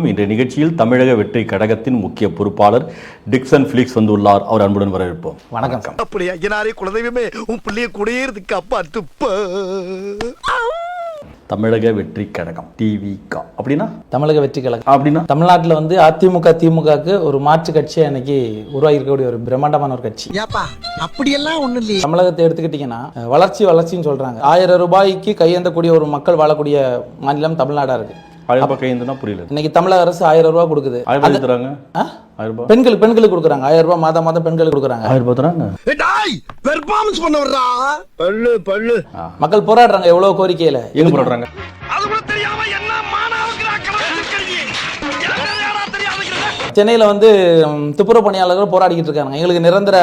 வணக்கம். இன்றைய நிகழ்ச்சியில் தமிழக வெற்றி கழகத்தின் முக்கிய பொறுப்பாளர் டிக்சன் பிலிக்ஸ் வந்துள்ளார். அவர் அன்புடன் வரவேற்போம். வணக்கம். அப்படி ஐயனாரே குலதெய்வமே உன் பிள்ளைய குடியேறதுக்கு அப்பா துப்ப. தமிழக வெற்றி கழகம் டிவிக அப்படின்னா தமிழக வெற்றி கழகம் அப்படின்னா தமிழ்நாட்டில் வந்து அதிமுக திமுகக்கு ஒரு மாற்று கட்சியா இன்னைக்கு உருவாகி இருக்கக்கூடிய ஒரு பிரம்மாண்டமான ஒரு கட்சி. அப்படியெல்லாம் ஒண்ணு இல்லையே. தமிழகத்தை எடுத்துக்கிட்டீங்கன்னா வளர்ச்சின்னு சொல்றாங்க. 1000 ரூபாய்க்கு கையேந்தக்கூடிய ஒரு மக்கள் வாழக்கூடிய மாநிலம் தமிழ்நாடா இருக்கு. 1000 ரூபாய் கையேந்தனா புரியல. இன்னைக்கு தமிழக அரசு 1000 ரூபாய் கொடுக்குது. பெண்களுக்கு கொடுக்குறாங்க. 1000 ரூபாய் மாதம் பெண்களுக்கு கொடுக்குறாங்க. 1000 ரூபாய் தராங்க. பெர்ஃபார்மன்ஸ் பண்ண வர்றா. பல்லு மக்கள் போராடுறாங்க. எவ்வளவு கோரிக்கையில எங்க போராடுறாங்க? அது கூட தெரியாம என்ன மானாவுக்கு கலந்துக்கிறீங்க. சென்னையில வந்து துப்புரவு பணியாளர்கள் போராடிக்கிட்டு இருக்காங்க. எங்களுக்கு நிரந்தர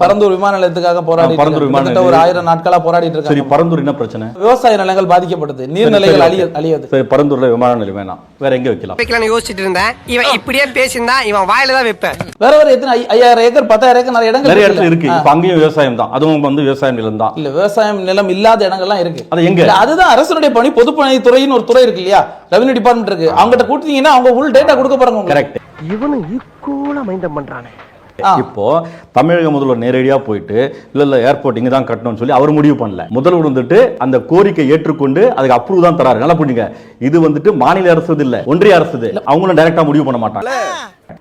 பரந்தூர் விமான நிலையத்துக்காக போராடி ஒரு 1000 நாட்களா போராடிட்டு இருக்காங்க. பரந்தூர் என்ன பிரச்சனை? விவசாய நிலங்கள் பாதிக்கப்படுது, நீர்நிலைகள் அழியுது. பரந்தூர்ல விமான நிலையம் வேணாம், வேற எங்க வைக்கலாம் யோசிச்சுட்டு இருந்தேன். இவன் இப்படியே பேசியிருந்தா இவன் வாயில தான் வைப்பேன். வேற எத்தனை 5000 ஏக்கர் 10000 ஏக்கர் நிறைய இடங்கள் இருக்கு. அங்கேயும் விவசாயம் தான், அதுவும் வந்து விவசாய நிலம் தான். இல்ல விவசாயம் நிலம் இல்லாத இடங்கள்லாம் இருக்கு. அது எங்க? அதுதான் அரசுடைய பணி. பொதுப்பணித்துறைன்னு ஒரு துறை இருக்கு இல்லையா, ரெவென்யூ டிபார்ட்மெண்ட் இருக்கு. அவங்ககிட்ட கூட்டிங்கன்னா அவங்க ஃபுல் டேட்டா கொடுக்க போறாங்க. கரெக்ட். இவனும் ஈக்குவலா மைண்டம் பண்றானே. இப்போ தமிழக முதல்வர் நேரடியா போயிட்டு இல்ல ஏர்போர்ட் இங்க தான் கட்டணும்னு சொல்லி அவர் முடிவு பண்ணல. முதல்வர் வந்துட்டு அந்த கோரிக்கை ஏற்றுக்கொண்டு அதுக்கு அப்ரூவ் தான் தராரு. நல்லா புரிஞ்சுங்க, இது வந்துட்டு மாநில அரசு இல்ல, ஒன்றிய அரசு. அவங்களும் டைரக்டா முடிவு பண்ண மாட்டாங்க.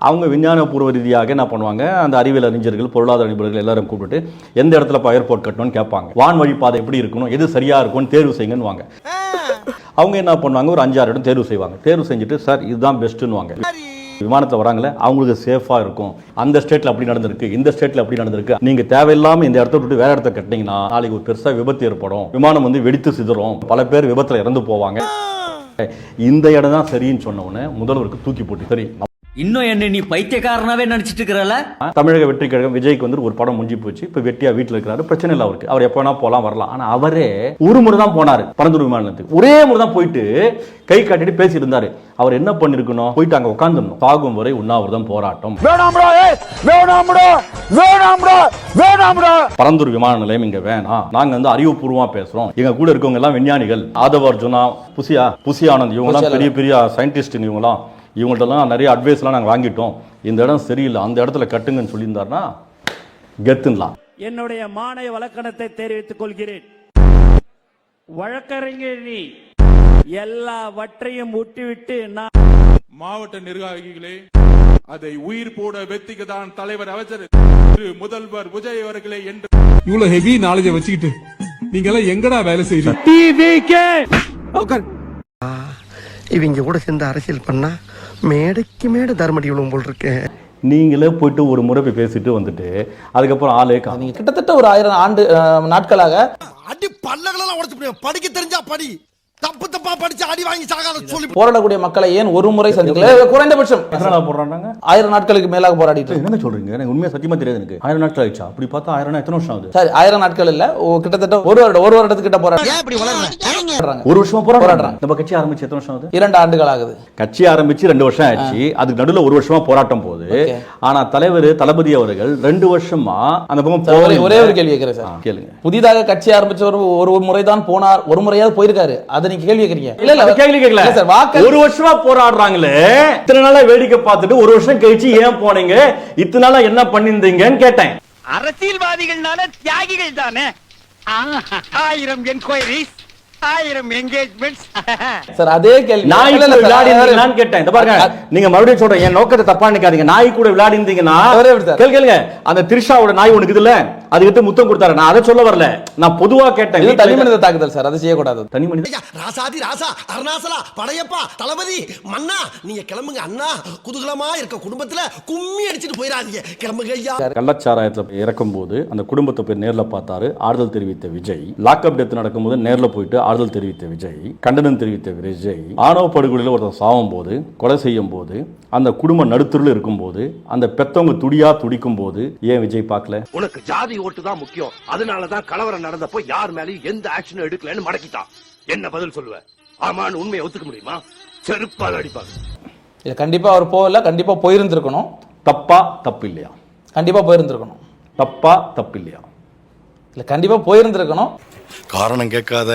அவங்க விஞ்ஞான பூர்வ ரீதியாக என்ன பண்ணுவாங்க, அந்த அறிவியல் அறிஞர்கள், பொருளாதார நிபுணர்கள் எல்லாரும் கூப்பிட்டு எந்த இடத்துல ஏர்போர்ட் கட்டணும்னு கேட்பாங்க. வான் வழிபாதை எப்படி இருக்கணும், எது சரியா இருக்கும்னு தேர்வு செய்யுங்கன்னு வாங்க. அவங்க என்ன பண்ணுவாங்க, ஒரு 5-6 இடம் தேர்வு செய்வாங்க. தேர்வு செஞ்சுட்டு சார் இதுதான் பெஸ்ட்னு வாங்க. விமானத்தை வராங்களே அவங்களுக்கு சேஃபா இருக்கும். அந்த ஸ்டேட்ல அப்படி நடந்திருக்கு, இந்த ஸ்டேட்ல அப்படி நடந்திருக்கு. நீங்க தேவையில்லாம இந்த இடத்த விட்டு வேற இடத்த கட்டினீங்கன்னா நாளைக்கு ஒரு பெருசா விபத்து ஏற்படும், விமானம் வந்து வெடித்து சிதறும், பல பேர் விபத்துல இறந்து போவாங்க. இந்த இடம் தான் சரின்னு சொன்ன உடனே முதல்வருக்கு தூக்கி போட்டு சரி இன்னும் என்ன நீ பைத்தியக்காரனாவே நினைச்சிட்டு இருக்கிறல. தமிழக வெற்றி கழகம் விஜய்க்கு வந்து ஒரு படம் முடிஞ்சு போச்சு. இப்ப வெட்டியா வீட்டுல இருக்கிறாரு, பிரச்சனை இல்லை அவருக்கு. அவர் எப்ப வேணா போலாம் வரலாம். ஆனா அவரே ஒரு முறை தான் போனாரு பரந்தூர் விமானத்துக்கு. ஒரே முறை தான் போயிட்டு கை காட்டிட்டு பேசி இருந்தாரு. அவர் என்ன பண்ணிருக்கணும், போயிட்டு அங்க உட்கார்ந்துடணும். சாகும் வரை உண்ணாவிரதம் போராட்டம். பரந்தூர் விமான நிலையம் இங்க வேணாம், நாங்க வந்து அறிவுபூர்வமா பேசுறோம். எங்க கூட இருக்கவங்க எல்லாம் விஞ்ஞானிகள், ஆதவ அர்ஜுனா, புசி ஆனந்த், இவங்க எல்லாம் பெரிய பெரிய சயின்டிஸ்ட். இவங்கலாம் இவங்கள்ட்டலாம் நிறைய அட்வைஸ்லாம் நாங்கள் வாங்கிட்டோம். இந்த இடம் சரியில்லை, அந்த இடத்துல கட்டுங்கன்னு சொல்லியிருந்தாருன்னா கெத்துலாம். என்னுடைய மாநில வழக்கணத்தை தெரிவித்துக் கொள்கிறேன். வழக்கறிஞர் நீ எல்லாவற்றையும் விட்டுவிட்டு மாவட்ட நிர்வாகிகளே, அதை உயிர் போட வெத்திக்கு தான் தலைவர் அமைச்சர் முதல்வர் விஜய் அவர்களே என்று இவ்வளவு ஹெவி நாலேஜ் வச்சுக்கிட்டு நீங்க எல்லாம் எங்கடா வேலை செய்யறீங்க? இவங்க கூட சேர்ந்து அரசியல் பண்ணா மேடைக்கு மேடை தர்மடி விழுவும் போல் இருக்கேன். நீங்களே போயிட்டு ஒரு முறை போய் பேசிட்டு வந்துட்டு அதுக்கப்புறம் ஆளே நீங்க கிட்டத்தட்ட ஒரு 1000 ஆண்டு நாட்களாக அடி பல்லகளெல்லாம் உடைச்சு படிக்க தெரிஞ்சா படி, தப்பு தப்பா படிச்சு அடி வாங்கி சாகாத சொல்லி போராடக்கூடிய மக்களை ஏன் ஒரு முறை சந்திக்கல? குறைந்தபட்சம் போடுறாங்க. 1000 நாட்களுக்கு மேலாக போராடிட்டு. என்ன சொல்றீங்க? எனக்கு உண்மையா சத்தியமா தெரியாது. எனக்கு 1000 நாட்கள் ஆயிடுச்சா? அப்படி பார்த்தா 1000 எத்தனை வருஷம் ஆகுது? சரி, 1000 நாட்கள் இல்ல, கிட்டத்தட்ட ஒரு வருடத்துக்கிட்ட போராடுறாங்க. ஒரு வருஷமா போராடுறாங்க. நம்ம கட்சி ஆரம்பிச்சு எத்தனை வருஷம் ஆகுது? 2 ஆண்டுகள் ஆகுது. கட்சி ஆரம்பிச்சு 2 வருஷம் ஆயிடுச்சு. அதுக்கு நடுவுல ஒரு வருஷமா போராட்டம் போகுது. ஆனா தலைவர் தளபதி அவர்கள் 2 வருஷமா அந்த பக்கம் ஒரே ஒரு கேள்வி கேட்கிறேன் சார், கேளுங்க. புதிதாக கட்சி ஆரம்பிச்ச ஒரு முறை தான் போனார், ஒரு முறையாவது போயிருக்காரு. அதை நீங்க கேள்வி கேட்கிறீங்க. கேள்வி கேட்கல சார். ஒரு வருஷமா போராடுறாங்களே, இத்தனை நாளா வேடிக்கை பார்த்துட்டு ஒரு வருஷம் கழிச்சு ஏன் போனீங்க, இத்தனை நாளா என்ன பண்ணிருந்தீங்கன்னு கேட்டேன். அரசியல்வாதிகள்னால தியாகிகள் தானே. 1000 என்கொயரிஸ், 1000 என்கேஜ்மெண்ட்ஸ். சார் அதே கேள்வி நாய் கூட விளையாடினீங்களான்னு கேட்டேன். இந்த பாருங்க, நீங்க மறுபடியும் சொல்றேன், என் நோக்கத்தை தப்பா நினைக்காதீங்க. நாய் கூட விளையாடினீங்கன்னா கேளுங்க, அந்த திரிஷாவோட நாய் உனக்கு இதுல அதுக்கிட்ட முத்தம் கொடுத்தாரு. நான் அதை சொல்ல வரல, நான் பொதுவா கேட்டேன். இது தனி மனித தாக்குதல் சார், அதை செய்யக்கூடாது. தனி மனித ராசாதி ராசா அருணாசலா படையப்பா தளபதி மன்னா, நீங்க கிளம்புங்க அண்ணா. குதூகலமா இருக்க குடும்பத்துல கும்மி அடிச்சிட்டு போயிடாதீங்க, கிளம்புங்க ஐயா. கள்ளச்சாராயத்துல இறக்கும் போது அந்த குடும்பத்தை போய் நேர்ல பார்த்தாரு, ஆறுதல் தெரிவித்த விஜய். லாக்அப் டெத் நடக்கும் போது நேர்ல போயிட்டு ஆறுதல் தெரிவித்த விஜய், கண்டனம் தெரிவித்த விஜய். ஆணவ படுகொலையில் ஒருத்தர் சாவும் போது, கொலை செய்யும் போது, அந்த குடும்பம் நடுத்தருல இருக்கும் போது, அந்த பெத்தவங்க துடியா துடிக்கும் போது ஏன் விஜய் பார்க்கல? உனக்கு ஜாதி ஓட்டு தான் முக்கியம், அதனாலதான் கலவரம் நடந்தப்போ யார் மேலேயும் எந்த ஆக்ஷன் எடுக்கலன்னு மடக்கிட்டான். என்ன பதில் சொல்லுவ? ஆமான்னு உண்மையை ஒத்துக்க முடியுமா? செருப்பால் அடிப்பாங்க. இல்ல கண்டிப்பா அவர் போகல, கண்டிப்பா போயிருந்திருக்கணும். தப்பா தப்பு இல்லையா? கண்டிப்பா போயிருந்திருக்கணும். தப்பா தப்பு இல்லையா? இல்ல கண்டிப்பா போயிருந்திருக்கணும். காரணம் கேட்காத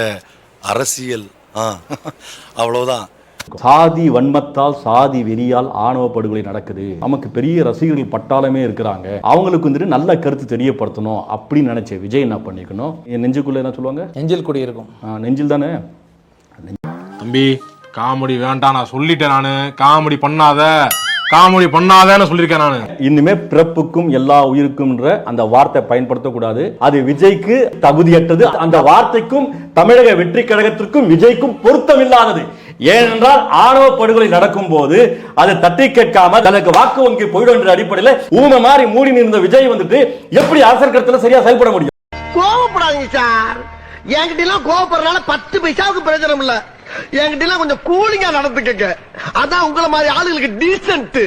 அரசியல் அவ்வளவுதான். சாதி வன்மத்தால் சாதி வெறியால் ஆணவ படுகொலை நடக்குது, நமக்கு பெரிய ரசிகர்கள் பட்டாளமே இருக்கிறாங்க, அவங்களுக்கு வந்துட்டு நல்ல கருத்து தெரியப்படுத்தணும் அப்படின்னு நினைச்ச விஜய் என்ன பண்ணிக்கணும், என் நெஞ்சுக்குள்ள என்ன சொல்லுவாங்க, நெஞ்சில் குடி இருக்கும். நெஞ்சில் தானே. தம்பி காமெடி வேண்டாம், நான் சொல்லிட்டேன். நானு காமெடி பண்ணாதேன்னு சொல்லியிருக்கேன் நானு. இனிமே பிறப்புக்கும் எல்லா உயிருக்கும்ன்ற அந்த வார்த்தை பயன்படுத்தக்கூடாது. அது விஜய்க்கு தகுதியற்றது. அந்த வார்த்தைக்கும் தமிழக வெற்றி கழகத்திற்கும் விஜய்க்கும் பொருத்தமில்லாதது. ஏனென்றால் ஆணவ படுகொலை நடக்கும் போது அதை தட்டி கேட்காம தனக்கு வாக்கு வங்கி போயிடும் என்ற அடிப்படையில் ஊமை மாதிரி மூடி நின்ற விஜய் வந்துட்டு எப்படி அரசியல் கருத்துல சரியா செயல்பட முடியும்? கோவப்படாதீங்க சார். என்கிட்ட எல்லாம் கோவப்படுறதுனால 10 பைசாவுக்கு பிரயோஜனம் இல்ல. என்கிட்ட எல்லாம் கொஞ்சம் கூலிங்கா நடந்துக்கங்க. அதான் உங்களை மாதிரி ஆளுங்களுக்கு டீசன்ட்.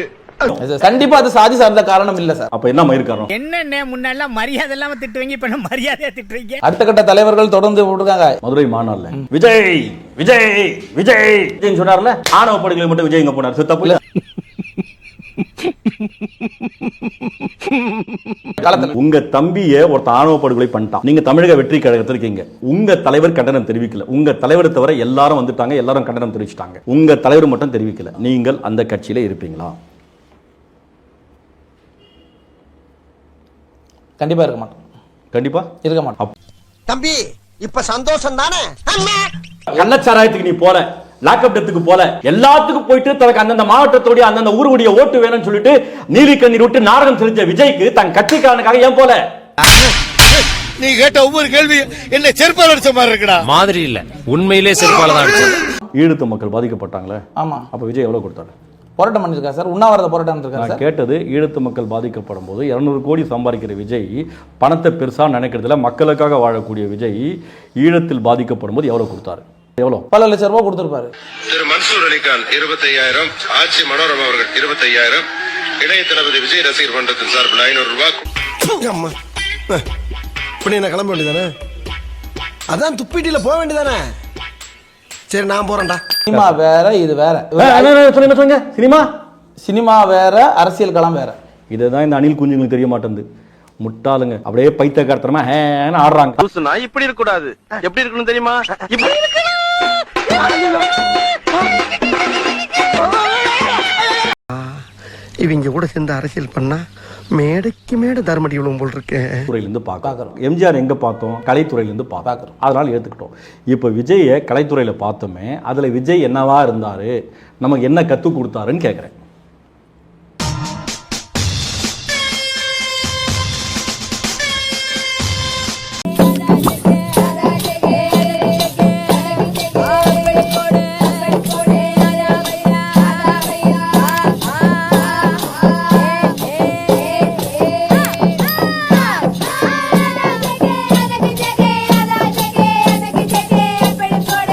கண்டிப்பா அது சாதி சார்ந்த காரணம் இல்ல சார். அப்ப என்ன மயிர் காரணம்? என்ன முன்னெல்லாம் மரியாதை இல்லாம திட்டுவீங்க, இப்ப மரியாதையா திட்டுறீங்க. அடுத்த கட்ட தலைவர்கள் தொடர்ந்து போட்டுருக்காங்க. மதுரை மாநாடுல விஜய் விஜய் விஜய் விஜய் சொன்னார்ல, ஆணவ படுகொலை மட்டும் விஜய் எங்க போனார்? தப்பு இல்ல. உங்க தம்பிய ஒருத்த ஆணவ படுகொலை பண்ணிட்டான், நீங்க தமிழக வெற்றி கழகத்தில் இருக்கீங்க, உங்க தலைவர் கண்டனம் தெரிவிக்கல. உங்க தலைவரை தவிர எல்லாரும் வந்துட்டாங்க, எல்லாரும் கண்டனம் தெரிவிச்சிட்டாங்க, உங்க தலைவர் மட்டும் தெரிவிக்கல. நீங்கள் அந்த கட்சியில இருப்பீங்களா? கண்டிப்பா இருக்க மாட்டோம். கண்டிப்பா இருக்க மாட்டோம். தம்பி இப்ப சந்தோஷம் தானே? கள்ளச்சாராயத்துக்கு நீ போல, லாக்அப் டெத்துக்கு போல, எல்லாத்துக்கும் போயிட்டு தனக்கு அந்தந்த மாவட்டத்தோடைய அந்தந்த ஊருடைய ஓட்டு வேணும்னு சொல்லிட்டு நீலி கண்ணீர் விட்டு நாடகம் செஞ்ச விஜய்க்கு தன் கட்சிக்காரனுக்காக ஏன் போல? நீ கேட்ட ஒவ்வொரு கேள்வி என்ன செருப்பால் அடிச்ச மாதிரி இருக்குடா. மாதிரி இல்ல, உண்மையிலே செருப்பால தான் அடிச்சது. ஈழத்து மக்கள் பாதிக்கப்பட்டாங்களே, ஆமா. அப்ப விஜய் எவ்வளவு கொடுத்தாரு? போராட்டம் பண்ணிருக்காரு சார். உண்ணாவிரத போராட்டம் இருக்காரு சார். கேட்டது ஈழத்து மக்கள் பாதிக்கப்படும் போது 200 கோடி சம்பாதிக்கிற விஜய் பணத்தை பெருசா நினைக்கிறதுல மக்களுக்காக வாழக்கூடிய விஜய் ஈழத்தில் பாதிக்கப்படும் போது எவ்வளவு கொடுத்தாரு? எவ்வளவு? பல லட்சம் ரூபாய் கொடுத்திருப்பாரு. திரு மன்சூர் அலிகான் 25,000, ஆட்சி மனோரமா அவர்கள் 25,000, இளைய தளபதி விஜய் ரசிகர் மன்றத்தின் சார்பில் 500 ரூபாய். இப்படி என்ன கிளம்ப வேண்டியதானே? அதான் துப்பிட்டில போக வேண்டியதானே? சரி நான் போறேன்டா. சினிமா வேற, இது வேற. சினிமா சினிமா வேற, அரசியல் களம் வேற. இதுதான் இந்த அணில் குஞ்சுங்களுக்கு தெரிய மாட்டேங்குது. முட்டாளுங்க அப்படியே பைத்தியக்காரத்தனமா ஹேன்னு ஆடுறாங்க. நான் இப்படி இருக்க கூடாது, எப்படி இருக்கணும் தெரியுமா? இவங்க கூட சேர்ந்து அரசியல் பண்ணா மேடைக்கு மேடை தர்மடி விழுவும் போல் இருக்கேன். துறையிலிருந்து பார்க்கறோம். எம்ஜிஆர் எங்க பார்த்தோம்? கலைத்துறையிலிருந்து பார்க்கறோம். அதனால ஏத்துக்கிட்டோம். இப்ப விஜய கலைத்துறையில பார்த்தோமே, அதுல விஜய் என்னவா இருந்தாரு, நமக்கு என்ன கத்து கொடுத்தாருன்னு கேட்கிறேன்.